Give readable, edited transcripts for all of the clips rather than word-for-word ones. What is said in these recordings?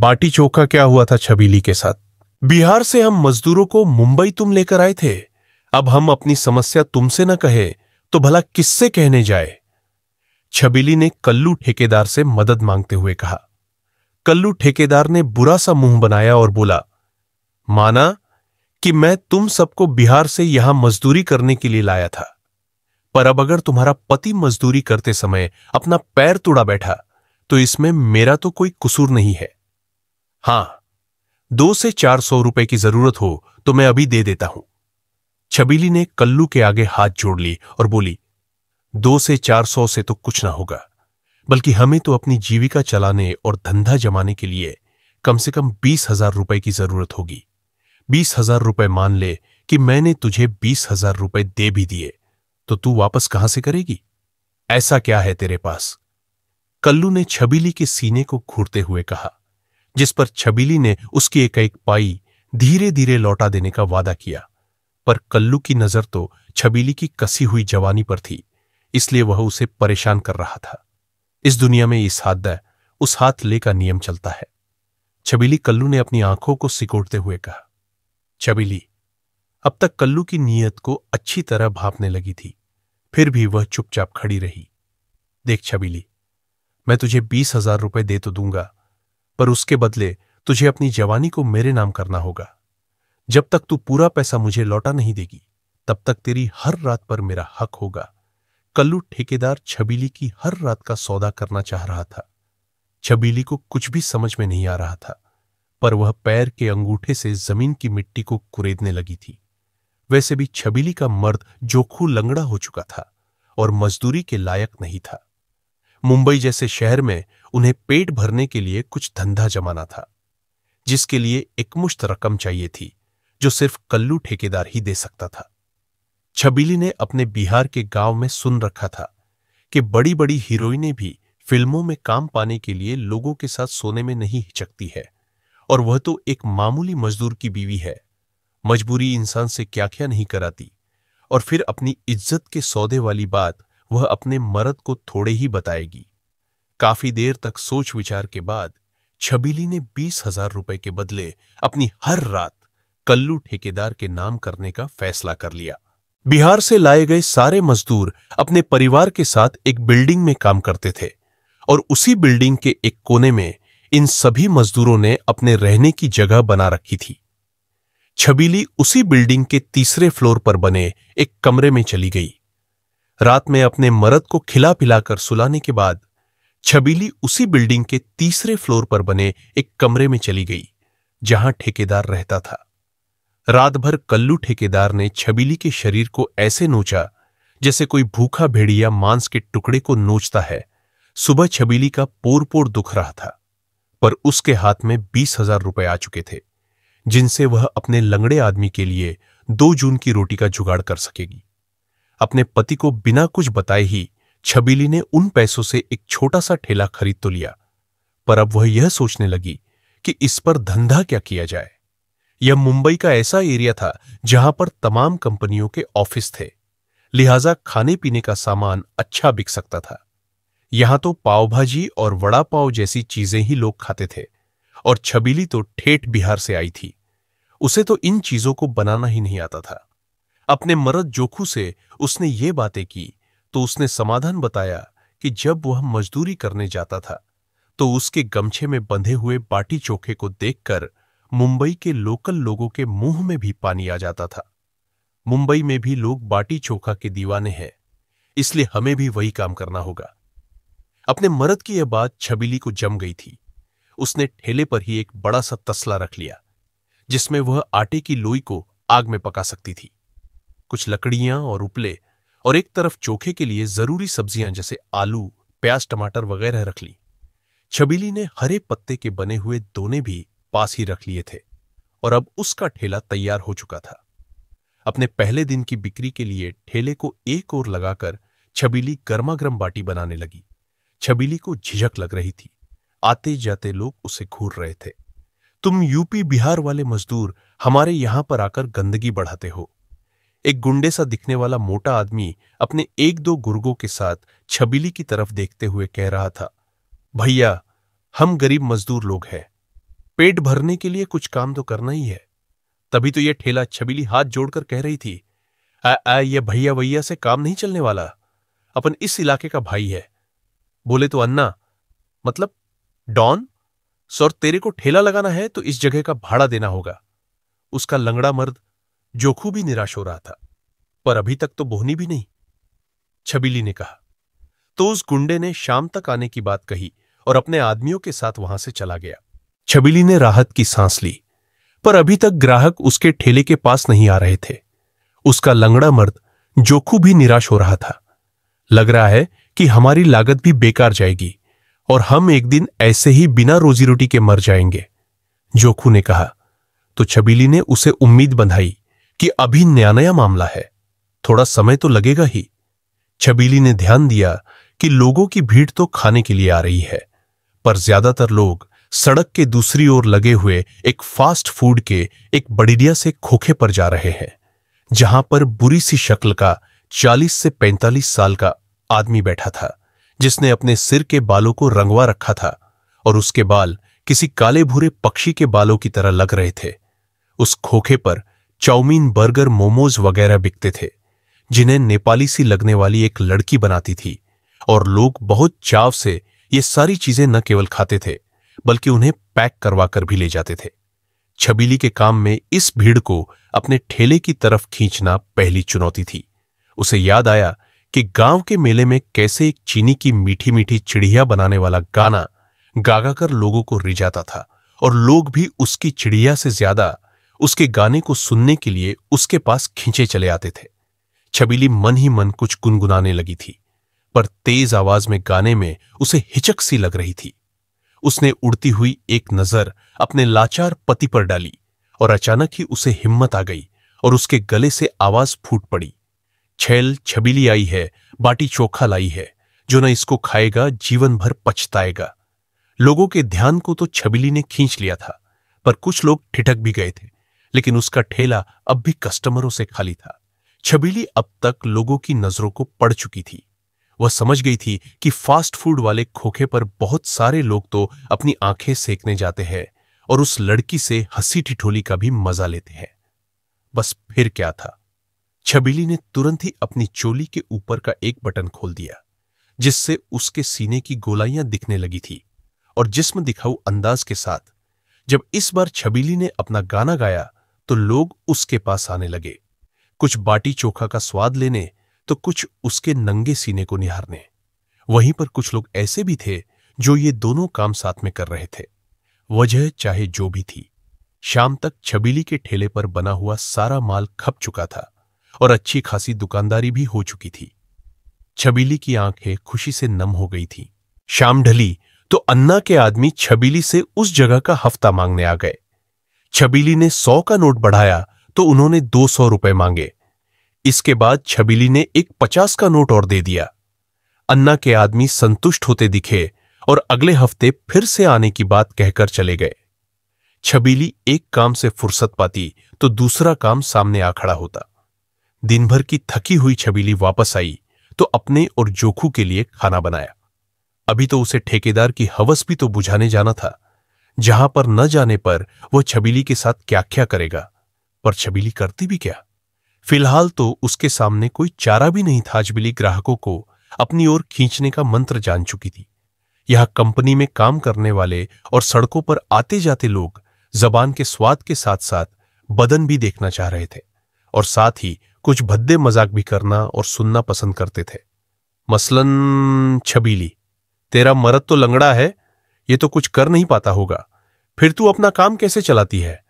बाटी चोखा क्या हुआ था छबीली के साथ? बिहार से हम मजदूरों को मुंबई तुम लेकर आए थे। अब हम अपनी समस्या तुमसे न कहे तो भला किससे कहने जाए? छबीली ने कल्लू ठेकेदार से मदद मांगते हुए कहा। कल्लू ठेकेदार ने बुरा सा मुंह बनाया और बोला, माना कि मैं तुम सबको बिहार से यहां मजदूरी करने के लिए लाया था, पर अब अगर तुम्हारा पति मजदूरी करते समय अपना पैर तुड़ा बैठा तो इसमें मेरा तो कोई कसूर नहीं है। हां, 200 से 400 रुपए की जरूरत हो तो मैं अभी दे देता हूं। छबीली ने कल्लू के आगे हाथ जोड़ ली और बोली, 200 से 400 से तो कुछ ना होगा, बल्कि हमें तो अपनी जीविका चलाने और धंधा जमाने के लिए कम से कम 20,000 रुपए की जरूरत होगी। 20,000 रुपए मान ले कि मैंने तुझे 20,000 रुपए दे भी दिए तो तू वापस कहां से करेगी? ऐसा क्या है तेरे पास? कल्लू ने छबीली के सीने को घूरते हुए कहा, जिस पर छबीली ने उसकी एक पाई धीरे धीरे लौटा देने का वादा किया। पर कल्लू की नजर तो छबीली की कसी हुई जवानी पर थी, इसलिए वह उसे परेशान कर रहा था। इस दुनिया में इस हाथ दे उस हाथ ले का नियम चलता है। छबीली कल्लू ने अपनी आंखों को सिकोड़ते हुए कहा। छबीली अब तक कल्लू की नीयत को अच्छी तरह भांपने लगी थी, फिर भी वह चुपचाप खड़ी रही। देख छबीली, मैं तुझे 20,000 रुपए दे तो दूंगा, पर उसके बदले तुझे अपनी जवानी को मेरे नाम करना होगा। जब तक तू पूरा पैसा मुझे लौटा नहीं देगी, तब तक तेरी हर रात पर मेरा हक होगा। कल्लू ठेकेदार छबीली की हर रात का सौदा करना चाह रहा था। छबीली को कुछ भी समझ में नहीं आ रहा था, पर वह पैर के अंगूठे से जमीन की मिट्टी को कुरेदने लगी थी। वैसे भी छबीली का मर्द जोखू लंगड़ा हो चुका था और मजदूरी के लायक नहीं था। मुंबई जैसे शहर में उन्हें पेट भरने के लिए कुछ धंधा जमाना था, जिसके लिए एकमुश्त रकम चाहिए थी, जो सिर्फ कल्लू ठेकेदार ही दे सकता था। छबीली ने अपने बिहार के गांव में सुन रखा था कि बड़ी बड़ी हीरोइनें भी फिल्मों में काम पाने के लिए लोगों के साथ सोने में नहीं हिचकती है, और वह तो एक मामूली मजदूर की बीवी है। मजबूरी इंसान से क्या क्या नहीं कराती, और फिर अपनी इज्जत के सौदे वाली बात वह अपने मर्द को थोड़े ही बताएगी। काफी देर तक सोच विचार के बाद छबीली ने 20,000 रुपए के बदले अपनी हर रात कल्लू ठेकेदार के नाम करने का फैसला कर लिया। बिहार से लाए गए सारे मजदूर अपने परिवार के साथ एक बिल्डिंग में काम करते थे, और उसी बिल्डिंग के एक कोने में इन सभी मजदूरों ने अपने रहने की जगह बना रखी थी। छबीली उसी बिल्डिंग के तीसरे फ्लोर पर बने एक कमरे में चली गई। रात में अपने मर्द को खिला पिलाकर सुलाने के बाद छबीली उसी बिल्डिंग के तीसरे फ्लोर पर बने एक कमरे में चली गई, जहां ठेकेदार रहता था। रात भर कल्लू ठेकेदार ने छबीली के शरीर को ऐसे नोचा जैसे कोई भूखा भेड़िया मांस के टुकड़े को नोचता है। सुबह छबीली का पोर पोर दुख रहा था, पर उसके हाथ में 20,000 रुपए आ चुके थे, जिनसे वह अपने लंगड़े आदमी के लिए 2 जून की रोटी का जुगाड़ कर सकेगी। अपने पति को बिना कुछ बताए ही छबीली ने उन पैसों से एक छोटा सा ठेला खरीद तो लिया, पर अब वह यह सोचने लगी कि इस पर धंधा क्या किया जाए। यह मुंबई का ऐसा एरिया था जहां पर तमाम कंपनियों के ऑफिस थे, लिहाजा खाने पीने का सामान अच्छा बिक सकता था। यहां तो पाव भाजी और वड़ा पाव जैसी चीजें ही लोग खाते थे, और छबीली तो ठेठ बिहार से आई थी। उसे तो इन चीजों को बनाना ही नहीं आता था। अपने मर्द जोखू से उसने ये बातें की तो उसने समाधान बताया कि जब वह मजदूरी करने जाता था तो उसके गमछे में बंधे हुए बाटी चोखे को देखकर मुंबई के लोकल लोगों के मुंह में भी पानी आ जाता था। मुंबई में भी लोग बाटी चोखा के दीवाने हैं, इसलिए हमें भी वही काम करना होगा। अपने मर्द की यह बात छबीली को जम गई थी। उसने ठेले पर ही एक बड़ा सा तसला रख लिया, जिसमें वह आटे की लोई को आग में पका सकती थी। कुछ लकड़ियां और उपले और एक तरफ चोखे के लिए जरूरी सब्जियां जैसे आलू, प्याज, टमाटर वगैरह रख ली। छबीली ने हरे पत्ते के बने हुए दोने भी पास ही रख लिए थे, और अब उसका ठेला तैयार हो चुका था। अपने पहले दिन की बिक्री के लिए ठेले को एक ओर लगाकर छबीली गर्मागर्म बाटी बनाने लगी। छबीली को झिझक लग रही थी। आते जाते लोग उसे घूर रहे थे। तुम यूपी बिहार वाले मजदूर हमारे यहां पर आकर गंदगी बढ़ाते हो। एक गुंडे सा दिखने वाला मोटा आदमी अपने 1-2 गुर्गों के साथ छबीली की तरफ देखते हुए कह रहा था, भैया, हम गरीब मजदूर लोग हैं, पेट भरने के लिए कुछ काम तो करना ही है। तभी तो ये ठेला छबीली हाथ जोड़कर कह रही थी, ये भैया भैया से काम नहीं चलने वाला, अपन इस इलाके का भाई है। बोले तो अन्ना, मतलब डॉन, सर तेरे को ठेला लगाना है तो इस जगह का भाड़ा देना होगा। उसका लंगड़ा मर्द जोखू भी निराश हो रहा था। पर अभी तक तो बोहनी भी नहीं, छबीली ने कहा। तो उस गुंडे ने शाम तक आने की बात कही और अपने आदमियों के साथ वहां से चला गया। छबीली ने राहत की सांस ली, पर अभी तक ग्राहक उसके ठेले के पास नहीं आ रहे थे। उसका लंगड़ा मर्द जोखू भी निराश हो रहा था। लग रहा है कि हमारी लागत भी बेकार जाएगी और हम एक दिन ऐसे ही बिना रोजी रोटी के मर जाएंगे, जोखू ने कहा। तो छबीली ने उसे उम्मीद बंधाई कि अभी नया नया मामला है, थोड़ा समय तो लगेगा ही। छबीली ने ध्यान दिया कि लोगों की भीड़ तो खाने के लिए आ रही है, पर ज्यादातर लोग सड़क के दूसरी ओर लगे हुए एक फास्ट फूड के एक बढ़िया से खोखे पर जा रहे हैं, जहां पर बुरी सी शक्ल का 40 से 45 साल का आदमी बैठा था, जिसने अपने सिर के बालों को रंगवा रखा था और उसके बाल किसी काले भूरे पक्षी के बालों की तरह लग रहे थे। उस खोखे पर चाउमीन, बर्गर, मोमोज वगैरह बिकते थे, जिन्हें नेपाली सी लगने वाली एक लड़की बनाती थी, और लोग बहुत चाव से ये सारी चीजें न केवल खाते थे बल्कि उन्हें पैक करवा कर भी ले जाते थे। छबीली के काम में इस भीड़ को अपने ठेले की तरफ खींचना पहली चुनौती थी। उसे याद आया कि गांव के मेले में कैसे एक चीनी की मीठी मीठी चिड़िया बनाने वाला गाना गागा कर लोगों को रिझाता था, और लोग भी उसकी चिड़िया से ज्यादा उसके गाने को सुनने के लिए उसके पास खींचे चले आते थे। छबीली मन ही मन कुछ गुनगुनाने लगी थी, पर तेज आवाज में गाने में उसे हिचक सी लग रही थी। उसने उड़ती हुई एक नजर अपने लाचार पति पर डाली और अचानक ही उसे हिम्मत आ गई और उसके गले से आवाज फूट पड़ी, छैल छबीली आई है, बाटी चोखा लाई है, जो न इसको खाएगा जीवन भर पछताएगा। लोगों के ध्यान को तो छबीली ने खींच लिया था, पर कुछ लोग ठिठक भी गए थे, लेकिन उसका ठेला अब भी कस्टमरों से खाली था। छबीली अब तक लोगों की नजरों को पड़ चुकी थी। वह समझ गई थी कि फास्ट फूड वाले खोखे पर बहुत सारे लोग तो अपनी आंखें सेकने जाते हैं और उस लड़की से हंसी ठिठोली का भी मजा लेते हैं। बस फिर क्या था? छबीली ने तुरंत ही अपनी चोली के ऊपर का एक बटन खोल दिया, जिससे उसके सीने की गोलाइयां दिखने लगी थी, और जिस्म दिखाऊ अंदाज के साथ जब इस बार छबीली ने अपना गाना गाया तो लोग उसके पास आने लगे, कुछ बाटी चोखा का स्वाद लेने तो कुछ उसके नंगे सीने को निहारने। वहीं पर कुछ लोग ऐसे भी थे जो ये दोनों काम साथ में कर रहे थे। वजह चाहे जो भी थी, शाम तक छबीली के ठेले पर बना हुआ सारा माल खप चुका था और अच्छी खासी दुकानदारी भी हो चुकी थी। छबीली की आंखें खुशी से नम हो गई थी। शाम ढली तो अन्ना के आदमी छबीली से उस जगह का हफ्ता मांगने आ गए। छबीली ने 100 का नोट बढ़ाया तो उन्होंने 200 रुपए मांगे। इसके बाद छबीली ने एक 50 का नोट और दे दिया। अन्ना के आदमी संतुष्ट होते दिखे और अगले हफ्ते फिर से आने की बात कहकर चले गए। छबीली एक काम से फुर्सत पाती तो दूसरा काम सामने आ खड़ा होता। दिन भर की थकी हुई छबीली वापस आई तो अपने और जोखू के लिए खाना बनाया। अभी तो उसे ठेकेदार की हवस भी तो बुझाने जाना था, जहां पर न जाने पर वह छबीली के साथ क्या क्या करेगा। पर छबीली करती भी क्या? फिलहाल तो उसके सामने कोई चारा भी नहीं था। छबीली ग्राहकों को अपनी ओर खींचने का मंत्र जान चुकी थी। यह कंपनी में काम करने वाले और सड़कों पर आते जाते लोग जबान के स्वाद के साथ साथ बदन भी देखना चाह रहे थे, और साथ ही कुछ भद्दे मजाक भी करना और सुनना पसंद करते थे। मसलन, छबीली, तेरा मर्द तो लंगड़ा है, ये तो कुछ कर नहीं पाता होगा, फिर तू अपना काम कैसे चलाती है?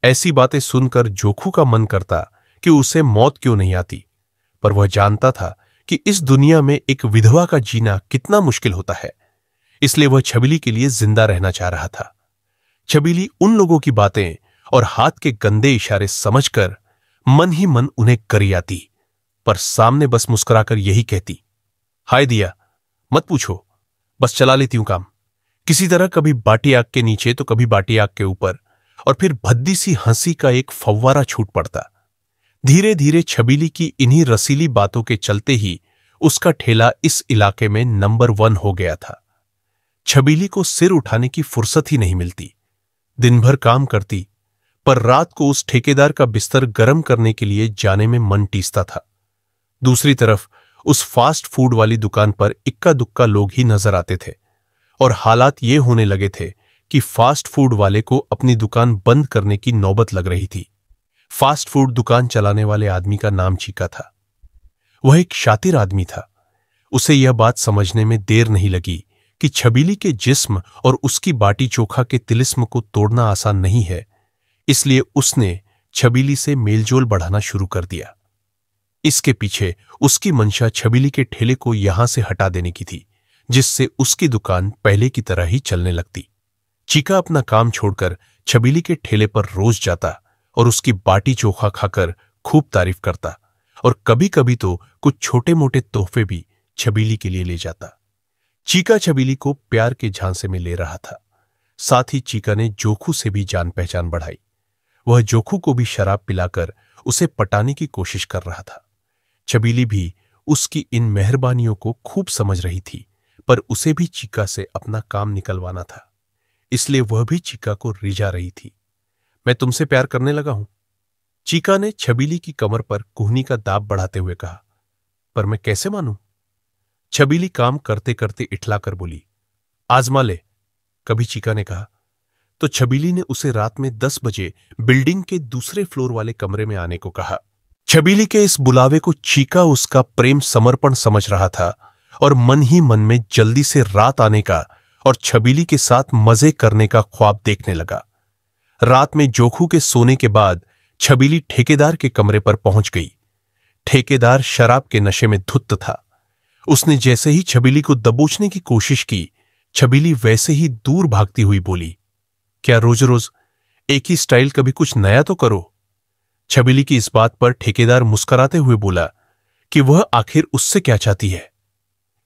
ऐसी बातें सुनकर जोखू का मन करता कि उसे मौत क्यों नहीं आती, पर वह जानता था कि इस दुनिया में एक विधवा का जीना कितना मुश्किल होता है, इसलिए वह छबीली के लिए जिंदा रहना चाह रहा था। छबीली उन लोगों की बातें और हाथ के गंदे इशारे समझकर मन ही मन उन्हें करियाती, पर सामने बस मुस्कुराकर यही कहती, हाय दिया, मत पूछो, बस चला लेती हूं काम। किसी तरह कभी बाटी आग के नीचे तो कभी बाटी आग के ऊपर, और फिर भद्दी सी हंसी का एक फव्वारा छूट पड़ता। धीरे धीरे छबीली की इन्हीं रसीली बातों के चलते ही उसका ठेला इस इलाके में नंबर 1 हो गया था। छबीली को सिर उठाने की फुर्सत ही नहीं मिलती। दिन भर काम करती, पर रात को उस ठेकेदार का बिस्तर गर्म करने के लिए जाने में मन टीसता था। दूसरी तरफ उस फास्ट फूड वाली दुकान पर इक्का दुक्का लोग ही नजर आते थे और हालात ये होने लगे थे कि फास्ट फूड वाले को अपनी दुकान बंद करने की नौबत लग रही थी। फास्ट फूड दुकान चलाने वाले आदमी का नाम चीका था। वह एक शातिर आदमी था। उसे यह बात समझने में देर नहीं लगी कि छबीली के जिस्म और उसकी बाटी चोखा के तिलिस्म को तोड़ना आसान नहीं है, इसलिए उसने छबीली से मेलजोल बढ़ाना शुरू कर दिया। इसके पीछे उसकी मंशा छबीली के ठेले को यहां से हटा देने की थी, जिससे उसकी दुकान पहले की तरह ही चलने लगती। चीका अपना काम छोड़कर छबीली के ठेले पर रोज जाता और उसकी बाटी चोखा खाकर खूब तारीफ करता और कभी कभी तो कुछ छोटे मोटे तोहफे भी छबीली के लिए ले जाता। चीका छबीली को प्यार के झांसे में ले रहा था। साथ ही चीका ने जोखू से भी जान पहचान बढ़ाई। वह जोखू को भी शराब पिलाकर उसे पटाने की कोशिश कर रहा था। छबीली भी उसकी इन मेहरबानियों को खूब समझ रही थी, पर उसे भी चीका से अपना काम निकलवाना था, इसलिए वह भी चीका को रिझा रही थी। मैं तुमसे प्यार करने लगा हूं, चीका ने छबीली की कमर पर कुहनी का दाब बढ़ाते हुए कहा। पर मैं कैसे मानूं? छबीली काम करते करते इठलाकर बोली। आजमा ले, कभी चीका ने कहा। तो छबीली ने उसे रात में 10 बजे बिल्डिंग के दूसरे फ्लोर वाले कमरे में आने को कहा। छबीली के इस बुलावे को चीका उसका प्रेम समर्पण समझ रहा था और मन ही मन में जल्दी से रात आने का और छबीली के साथ मजे करने का ख्वाब देखने लगा। रात में जोखू के सोने के बाद छबीली ठेकेदार के कमरे पर पहुंच गई। ठेकेदार शराब के नशे में धुत था। उसने जैसे ही छबीली को दबोचने की कोशिश की, छबीली वैसे ही दूर भागती हुई बोली, क्या रोज रोज एक ही स्टाइल, कभी कुछ नया तो करो। छबीली की इस बात पर ठेकेदार मुस्कुराते हुए बोला कि वह आखिर उससे क्या चाहती है।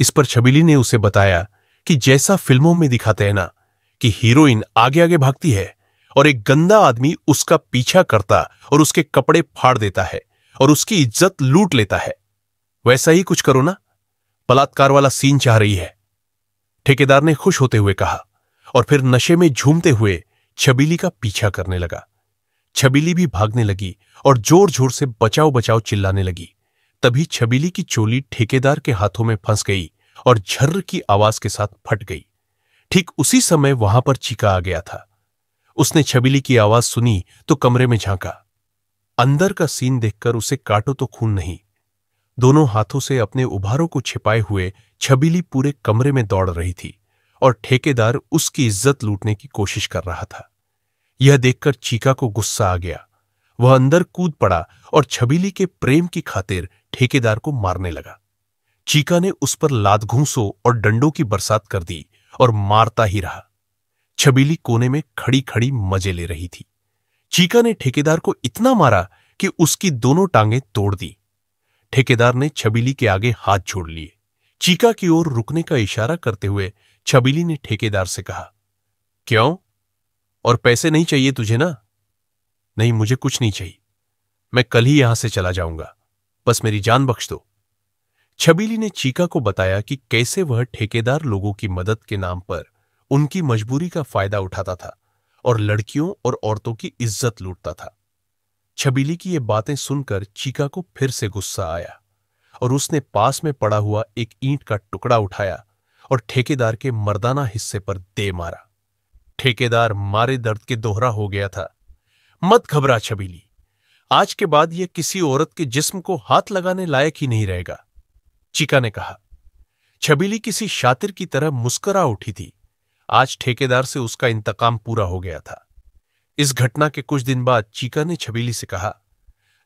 इस पर छबीली ने उसे बताया कि जैसा फिल्मों में दिखाते हैं ना, कि हीरोइन आगे आगे भागती है और एक गंदा आदमी उसका पीछा करता और उसके कपड़े फाड़ देता है और उसकी इज्जत लूट लेता है, वैसा ही कुछ करो ना, बलात्कार वाला सीन चाह रही है। ठेकेदार ने खुश होते हुए कहा और फिर नशे में झूमते हुए छबीली का पीछा करने लगा। छबीली भी भागने लगी और जोर जोर से बचाओ बचाओ चिल्लाने लगी। तभी छबीली की चोली ठेकेदार के हाथों में फंस गई और झर्र की आवाज के साथ फट गई। ठीक उसी समय वहां पर चीका आ गया था। उसने छबीली की आवाज सुनी तो कमरे में झांका। अंदर का सीन देखकर उसे काटो तो खून नहीं। दोनों हाथों से अपने उभारों को छिपाए हुए छबीली पूरे कमरे में दौड़ रही थी और ठेकेदार उसकी इज्जत लूटने की कोशिश कर रहा था। यह देखकर चीका को गुस्सा आ गया। वह अंदर कूद पड़ा और छबीली के प्रेम की खातिर ठेकेदार को मारने लगा। चीका ने उस पर लात घूंसों और डंडों की बरसात कर दी और मारता ही रहा। छबीली कोने में खड़ी खड़ी मजे ले रही थी। चीका ने ठेकेदार को इतना मारा कि उसकी दोनों टांगें तोड़ दी। ठेकेदार ने छबीली के आगे हाथ जोड़ लिए। चीका की ओर रुकने का इशारा करते हुए छबीली ने ठेकेदार से कहा, क्यों? और पैसे नहीं चाहिए तुझे ना? नहीं, मुझे कुछ नहीं चाहिए, मैं कल ही यहां से चला जाऊंगा, बस मेरी जान बख्श दो। छबीली ने चीका को बताया कि कैसे वह ठेकेदार लोगों की मदद के नाम पर उनकी मजबूरी का फायदा उठाता था और लड़कियों और औरतों की इज्जत लूटता था। छबीली की ये बातें सुनकर चीका को फिर से गुस्सा आया और उसने पास में पड़ा हुआ एक ईंट का टुकड़ा उठाया और ठेकेदार के मर्दाना हिस्से पर दे मारा। ठेकेदार मारे दर्द के दोहरा हो गया था। मत घबरा छबीली, आज के बाद यह किसी औरत के जिस्म को हाथ लगाने लायक ही नहीं रहेगा, चीका ने कहा। छबीली किसी शातिर की तरह मुस्कुरा उठी थी। आज ठेकेदार से उसका इंतकाम पूरा हो गया था। इस घटना के कुछ दिन बाद चीका ने छबीली से कहा,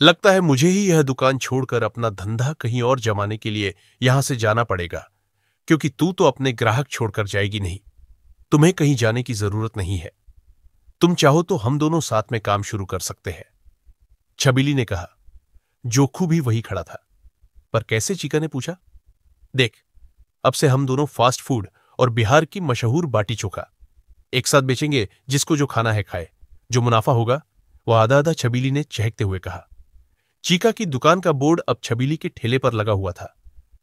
लगता है मुझे ही यह दुकान छोड़कर अपना धंधा कहीं और जमाने के लिए यहां से जाना पड़ेगा, क्योंकि तू तो अपने ग्राहक छोड़कर जाएगी नहीं। तुम्हें कहीं जाने की जरूरत नहीं है। तुम चाहो तो हम दोनों साथ में काम शुरू कर सकते हैं। छबीली ने कहा। जोखू भी वही खड़ा था। पर कैसे? चीका ने पूछा। देख, अब से हम दोनों फास्ट फूड और बिहार की मशहूर बाटी चोखा एक साथ बेचेंगे। जिसको जो खाना है खाए, जो मुनाफा होगा वह आधा आधा, छबीली ने चहकते हुए कहा। चीका की दुकान का बोर्ड अब छबीली के ठेले पर लगा हुआ था,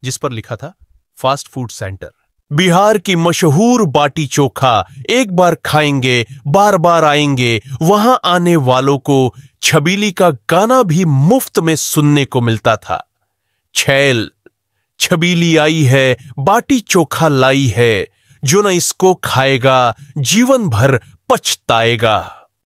जिस पर लिखा था फास्ट फूड सेंटर। बिहार की मशहूर बाटी चोखा एक बार खाएंगे बार बार आएंगे। वहां आने वालों को छबीली का गाना भी मुफ्त में सुनने को मिलता था। छैल, छबीली आई है, बाटी चोखा लाई है, जो न इसको खाएगा जीवन भर पछताएगा।